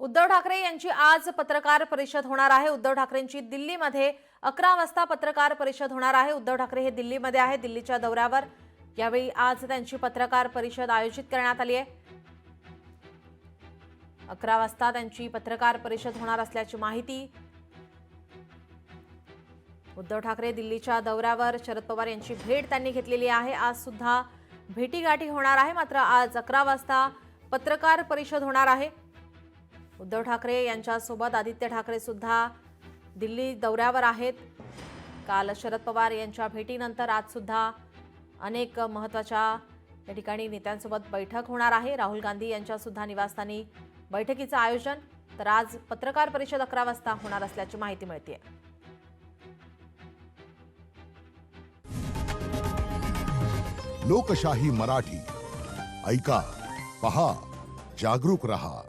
उद्धव ठाकरे यांची आज पत्रकार परिषद होणार आहे। उद्धव ठाकरेंची दिल्लीमध्ये 11 वाजता पत्रकार परिषद होणार आहे। उद्धव ठाकरे हे दिल्लीमध्ये आहे, दिल्लीच्या दौऱ्यावर। यावेळी आज त्यांची पत्रकार परिषद आयोजित करण्यात आली आहे। 11 वाजता त्यांची पत्रकार परिषद होणार असल्याची माहिती। उद्धव ठाकरे दिल्लीच्या दौऱ्यावर, शरद पवार यांची भेट त्यांनी घेतलेली आहे। आज सुद्धा भेटीगाठी होणार आहे, मात्र आज 11 वाजता पत्रकार परिषद होणार आहे। उद्धव ठाकरे यांच्यासोबत आदित्य ठाकरे सुद्धा दिल्ली दौऱ्यावर आहेत। काल शरद पवार यांच्या भेटीनंतर आज सुद्धा अनेक महत्त्वाच्या या ठिकाणी नेत्यांसोबत बैठक होणार आहे। राहुल गांधी यांच्या सुद्धा निवासस्थानी बैठकीचं आयोजन, तर आज पत्रकार परिषद 11 वाजता होणार असल्याची माहिती मिळते। लोकशाही मराठी ऐका, पहा, जागरूक रहा।